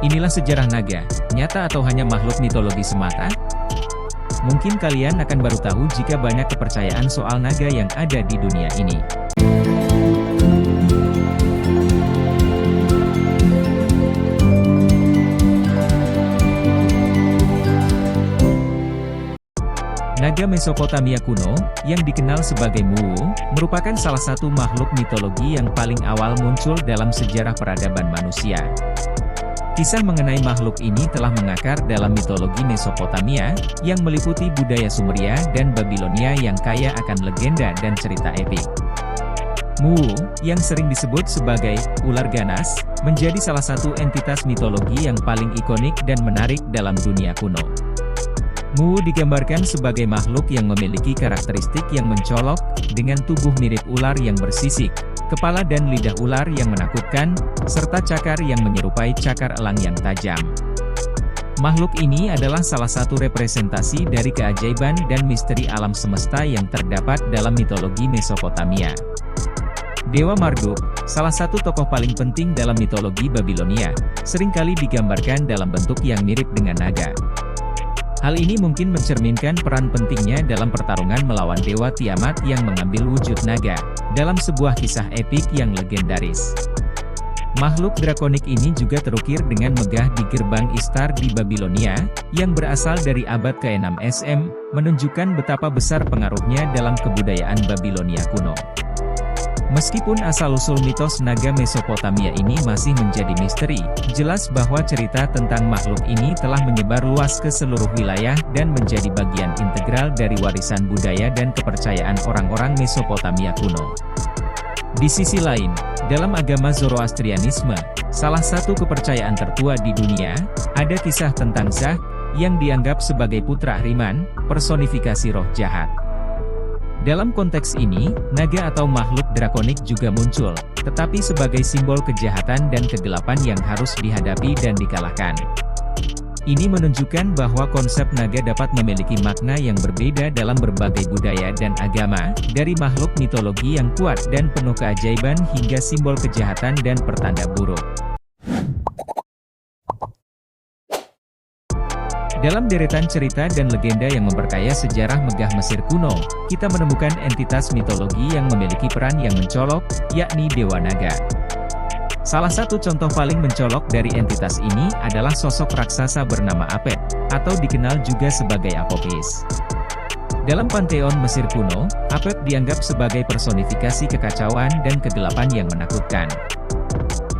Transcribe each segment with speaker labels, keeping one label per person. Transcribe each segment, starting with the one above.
Speaker 1: Inilah sejarah naga, nyata atau hanya makhluk mitologi semata? Mungkin kalian akan baru tahu jika banyak kepercayaan soal naga yang ada di dunia ini. Naga Mesopotamia kuno, yang dikenal sebagai Mu, merupakan salah satu makhluk mitologi yang paling awal muncul dalam sejarah peradaban manusia. Kisah mengenai makhluk ini telah mengakar dalam mitologi Mesopotamia, yang meliputi budaya Sumeria dan Babilonia yang kaya akan legenda dan cerita epik. Mu, yang sering disebut sebagai ular ganas, menjadi salah satu entitas mitologi yang paling ikonik dan menarik dalam dunia kuno. Mu digambarkan sebagai makhluk yang memiliki karakteristik yang mencolok, dengan tubuh mirip ular yang bersisik, kepala dan lidah ular yang menakutkan, serta cakar yang menyerupai cakar elang yang tajam. Makhluk ini adalah salah satu representasi dari keajaiban dan misteri alam semesta yang terdapat dalam mitologi Mesopotamia. Dewa Marduk, salah satu tokoh paling penting dalam mitologi Babilonia, seringkali digambarkan dalam bentuk yang mirip dengan naga. Hal ini mungkin mencerminkan peran pentingnya dalam pertarungan melawan Dewa Tiamat yang mengambil wujud naga, dalam sebuah kisah epik yang legendaris. Makhluk drakonik ini juga terukir dengan megah di gerbang Istar di Babilonia, yang berasal dari abad ke-6 SM, menunjukkan betapa besar pengaruhnya dalam kebudayaan Babilonia kuno. Meskipun asal-usul mitos naga Mesopotamia ini masih menjadi misteri, jelas bahwa cerita tentang makhluk ini telah menyebar luas ke seluruh wilayah dan menjadi bagian integral dari warisan budaya dan kepercayaan orang-orang Mesopotamia kuno. Di sisi lain, dalam agama Zoroastrianisme, salah satu kepercayaan tertua di dunia, ada kisah tentang Zah, yang dianggap sebagai putra Ahriman, personifikasi roh jahat. Dalam konteks ini, naga atau makhluk drakonik juga muncul, tetapi sebagai simbol kejahatan dan kegelapan yang harus dihadapi dan dikalahkan. Ini menunjukkan bahwa konsep naga dapat memiliki makna yang berbeda dalam berbagai budaya dan agama, dari makhluk mitologi yang kuat dan penuh keajaiban hingga simbol kejahatan dan pertanda buruk. Dalam deretan cerita dan legenda yang memperkaya sejarah megah Mesir kuno, kita menemukan entitas mitologi yang memiliki peran yang mencolok, yakni Dewa Naga. Salah satu contoh paling mencolok dari entitas ini adalah sosok raksasa bernama Apep, atau dikenal juga sebagai Apokis. Dalam panteon Mesir kuno, Apep dianggap sebagai personifikasi kekacauan dan kegelapan yang menakutkan.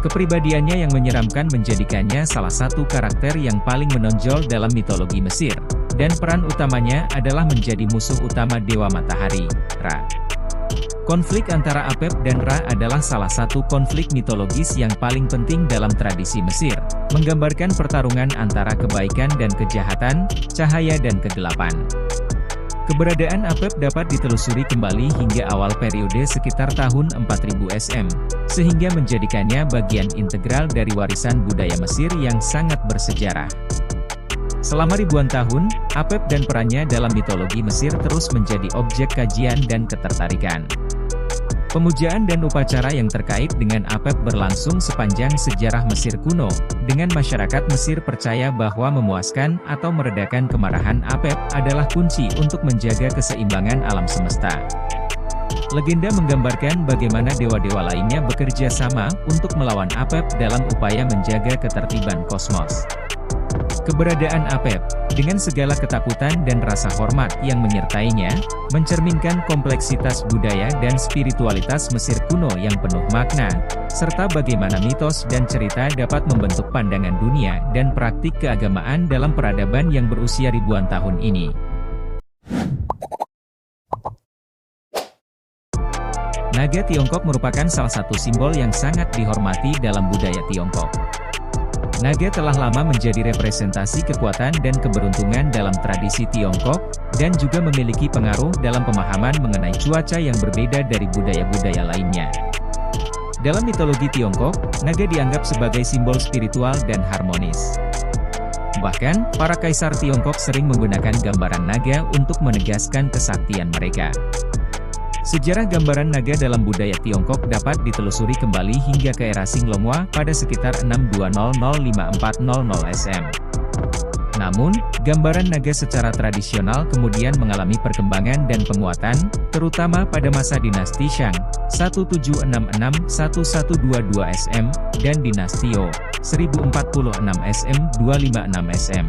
Speaker 1: Kepribadiannya yang menyeramkan menjadikannya salah satu karakter yang paling menonjol dalam mitologi Mesir, dan peran utamanya adalah menjadi musuh utama Dewa Matahari, Ra. Konflik antara Apep dan Ra adalah salah satu konflik mitologis yang paling penting dalam tradisi Mesir, menggambarkan pertarungan antara kebaikan dan kejahatan, cahaya dan kegelapan. Keberadaan Apep dapat ditelusuri kembali hingga awal periode sekitar tahun 4000 SM, sehingga menjadikannya bagian integral dari warisan budaya Mesir yang sangat bersejarah. Selama ribuan tahun, Apep dan perannya dalam mitologi Mesir terus menjadi objek kajian dan ketertarikan. Pemujaan dan upacara yang terkait dengan Apep berlangsung sepanjang sejarah Mesir kuno, dengan masyarakat Mesir percaya bahwa memuaskan atau meredakan kemarahan Apep adalah kunci untuk menjaga keseimbangan alam semesta. Legenda menggambarkan bagaimana dewa-dewa lainnya bekerja sama untuk melawan Apep dalam upaya menjaga ketertiban kosmos. Keberadaan Apep, dengan segala ketakutan dan rasa hormat yang menyertainya, mencerminkan kompleksitas budaya dan spiritualitas Mesir kuno yang penuh makna, serta bagaimana mitos dan cerita dapat membentuk pandangan dunia dan praktik keagamaan dalam peradaban yang berusia ribuan tahun ini. Naga Tiongkok merupakan salah satu simbol yang sangat dihormati dalam budaya Tiongkok. Naga telah lama menjadi representasi kekuatan dan keberuntungan dalam tradisi Tiongkok, dan juga memiliki pengaruh dalam pemahaman mengenai cuaca yang berbeda dari budaya-budaya lainnya. Dalam mitologi Tiongkok, naga dianggap sebagai simbol spiritual dan harmonis. Bahkan, para kaisar Tiongkok sering menggunakan gambaran naga untuk menegaskan kesaktian mereka. Sejarah gambaran naga dalam budaya Tiongkok dapat ditelusuri kembali hingga ke era Singlonghua pada sekitar 620-5400 SM. Namun, gambaran naga secara tradisional kemudian mengalami perkembangan dan penguatan, terutama pada masa dinasti Shang, 1766-1122 SM, dan dinasti Zhou, 1046 SM, 256 SM.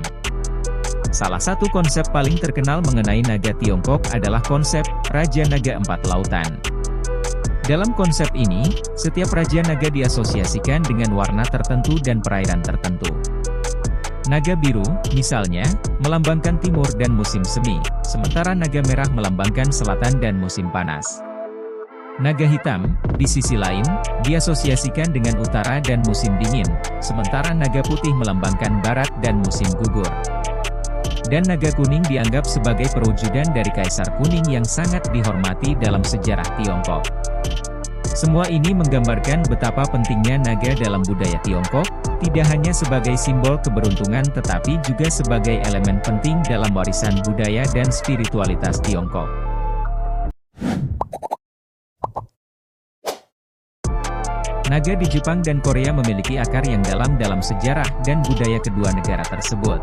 Speaker 1: Salah satu konsep paling terkenal mengenai naga Tiongkok adalah konsep Raja Naga Empat Lautan. Dalam konsep ini, setiap Raja Naga diasosiasikan dengan warna tertentu dan perairan tertentu. Naga biru, misalnya, melambangkan timur dan musim semi, sementara naga merah melambangkan selatan dan musim panas. Naga hitam, di sisi lain, diasosiasikan dengan utara dan musim dingin, sementara naga putih melambangkan barat dan musim gugur. Dan naga kuning dianggap sebagai perwujudan dari Kaisar Kuning yang sangat dihormati dalam sejarah Tiongkok. Semua ini menggambarkan betapa pentingnya naga dalam budaya Tiongkok, tidak hanya sebagai simbol keberuntungan tetapi juga sebagai elemen penting dalam warisan budaya dan spiritualitas Tiongkok. Naga di Jepang dan Korea memiliki akar yang dalam dalam sejarah dan budaya kedua negara tersebut.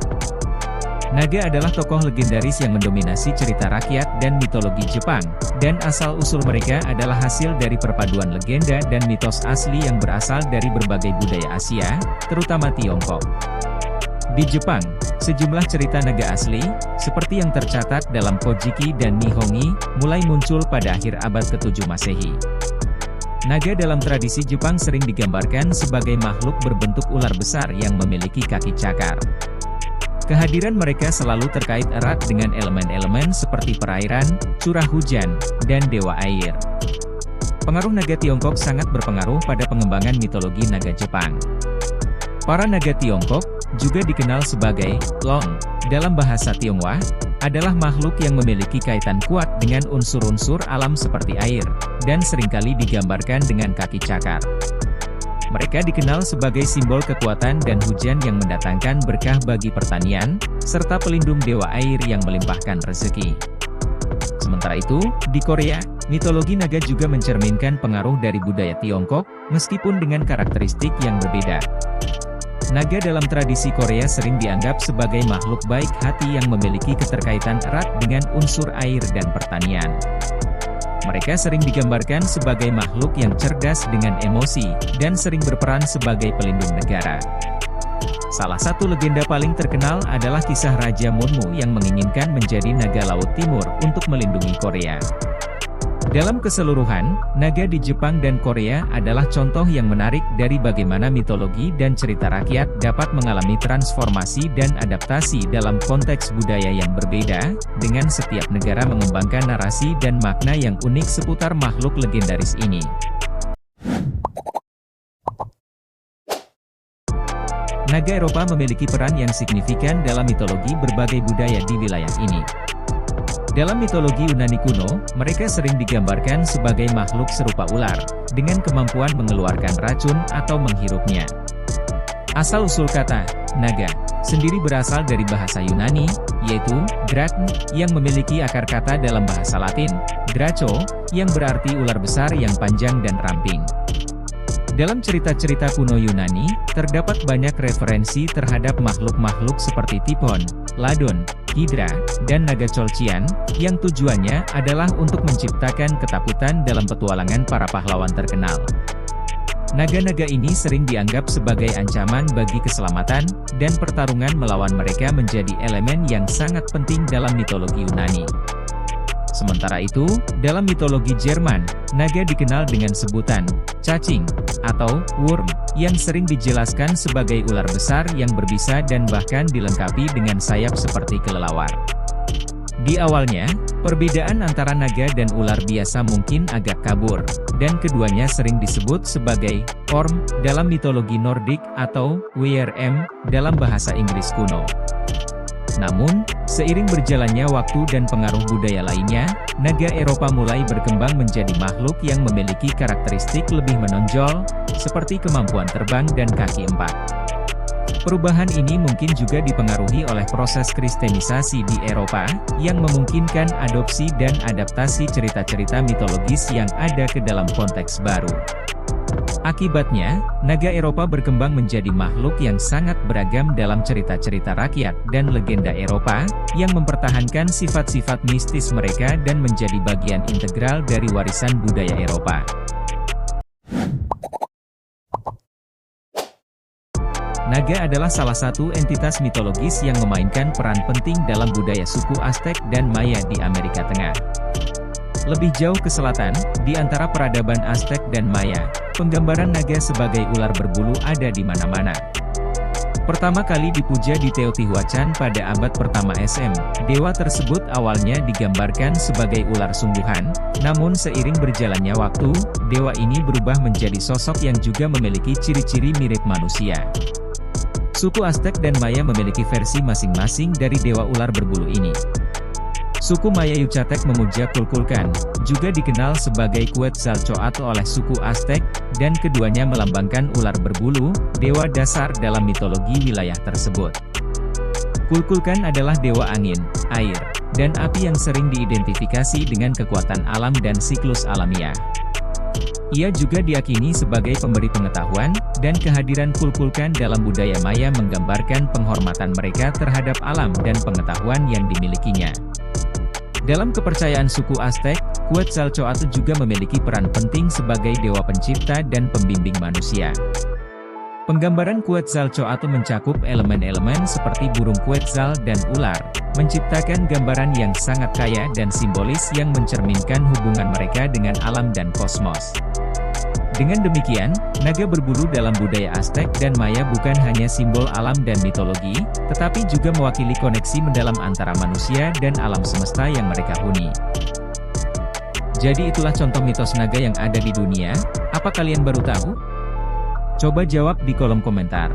Speaker 1: Naga adalah tokoh legendaris yang mendominasi cerita rakyat dan mitologi Jepang, dan asal-usul mereka adalah hasil dari perpaduan legenda dan mitos asli yang berasal dari berbagai budaya Asia, terutama Tiongkok. Di Jepang, sejumlah cerita naga asli, seperti yang tercatat dalam Kojiki dan Nihongi, mulai muncul pada akhir abad ke-7 Masehi. Naga dalam tradisi Jepang sering digambarkan sebagai makhluk berbentuk ular besar yang memiliki kaki cakar. Kehadiran mereka selalu terkait erat dengan elemen-elemen seperti perairan, curah hujan, dan dewa air. Pengaruh naga Tiongkok sangat berpengaruh pada pengembangan mitologi naga Jepang. Para naga Tiongkok, juga dikenal sebagai Long, dalam bahasa Tionghoa, adalah makhluk yang memiliki kaitan kuat dengan unsur-unsur alam seperti air, dan seringkali digambarkan dengan kaki cakar. Mereka dikenal sebagai simbol kekuatan dan hujan yang mendatangkan berkah bagi pertanian, serta pelindung dewa air yang melimpahkan rezeki. Sementara itu, di Korea, mitologi naga juga mencerminkan pengaruh dari budaya Tiongkok, meskipun dengan karakteristik yang berbeda. Naga dalam tradisi Korea sering dianggap sebagai makhluk baik hati yang memiliki keterkaitan erat dengan unsur air dan pertanian. Mereka sering digambarkan sebagai makhluk yang cerdas dengan emosi, dan sering berperan sebagai pelindung negara. Salah satu legenda paling terkenal adalah kisah Raja Munmu yang menginginkan menjadi naga Laut Timur untuk melindungi Korea. Dalam keseluruhan, naga di Jepang dan Korea adalah contoh yang menarik dari bagaimana mitologi dan cerita rakyat dapat mengalami transformasi dan adaptasi dalam konteks budaya yang berbeda, dengan setiap negara mengembangkan narasi dan makna yang unik seputar makhluk legendaris ini. Naga Eropa memiliki peran yang signifikan dalam mitologi berbagai budaya di wilayah ini. Dalam mitologi Yunani kuno, mereka sering digambarkan sebagai makhluk serupa ular, dengan kemampuan mengeluarkan racun atau menghirupnya. Asal-usul kata naga sendiri berasal dari bahasa Yunani, yaitu drakn, yang memiliki akar kata dalam bahasa Latin, draco, yang berarti ular besar yang panjang dan ramping. Dalam cerita-cerita kuno Yunani, terdapat banyak referensi terhadap makhluk-makhluk seperti Typhon, Ladon, Hydra, dan naga Colchian, yang tujuannya adalah untuk menciptakan ketakutan dalam petualangan para pahlawan terkenal. Naga-naga ini sering dianggap sebagai ancaman bagi keselamatan, dan pertarungan melawan mereka menjadi elemen yang sangat penting dalam mitologi Yunani. Sementara itu, dalam mitologi Jerman, naga dikenal dengan sebutan cacing atau worm, yang sering dijelaskan sebagai ular besar yang berbisa dan bahkan dilengkapi dengan sayap seperti kelelawar. Di awalnya, perbedaan antara naga dan ular biasa mungkin agak kabur, dan keduanya sering disebut sebagai orm dalam mitologi Nordik atau WRM dalam bahasa Inggris kuno. Namun, seiring berjalannya waktu dan pengaruh budaya lainnya, naga Eropa mulai berkembang menjadi makhluk yang memiliki karakteristik lebih menonjol, seperti kemampuan terbang dan kaki empat. Perubahan ini mungkin juga dipengaruhi oleh proses kristenisasi di Eropa, yang memungkinkan adopsi dan adaptasi cerita-cerita mitologis yang ada ke dalam konteks baru. Akibatnya, naga Eropa berkembang menjadi makhluk yang sangat beragam dalam cerita-cerita rakyat dan legenda Eropa, yang mempertahankan sifat-sifat mistis mereka dan menjadi bagian integral dari warisan budaya Eropa. Naga adalah salah satu entitas mitologis yang memainkan peran penting dalam budaya suku Aztec dan Maya di Amerika Tengah. Lebih jauh ke selatan, di antara peradaban Aztec dan Maya, penggambaran naga sebagai ular berbulu ada di mana-mana. Pertama kali dipuja di Teotihuacan pada abad pertama SM, dewa tersebut awalnya digambarkan sebagai ular sungguhan, namun seiring berjalannya waktu, dewa ini berubah menjadi sosok yang juga memiliki ciri-ciri mirip manusia. Suku Aztec dan Maya memiliki versi masing-masing dari dewa ular berbulu ini. Suku Maya Yucatec memuja Kukulkan, juga dikenal sebagai Quetzalcoatl oleh suku Aztec, dan keduanya melambangkan ular berbulu, dewa dasar dalam mitologi wilayah tersebut. Kukulkan adalah dewa angin, air, dan api yang sering diidentifikasi dengan kekuatan alam dan siklus alamiah. Ia juga diyakini sebagai pemberi pengetahuan, dan kehadiran Kukulkan dalam budaya Maya menggambarkan penghormatan mereka terhadap alam dan pengetahuan yang dimilikinya. Dalam kepercayaan suku Aztec, Quetzalcoatl juga memiliki peran penting sebagai dewa pencipta dan pembimbing manusia. Penggambaran Quetzalcoatl mencakup elemen-elemen seperti burung Quetzal dan ular, menciptakan gambaran yang sangat kaya dan simbolis yang mencerminkan hubungan mereka dengan alam dan kosmos. Dengan demikian, naga berbulu dalam budaya Aztec dan Maya bukan hanya simbol alam dan mitologi, tetapi juga mewakili koneksi mendalam antara manusia dan alam semesta yang mereka huni. Jadi itulah contoh mitos naga yang ada di dunia, apa kalian baru tahu? Coba jawab di kolom komentar.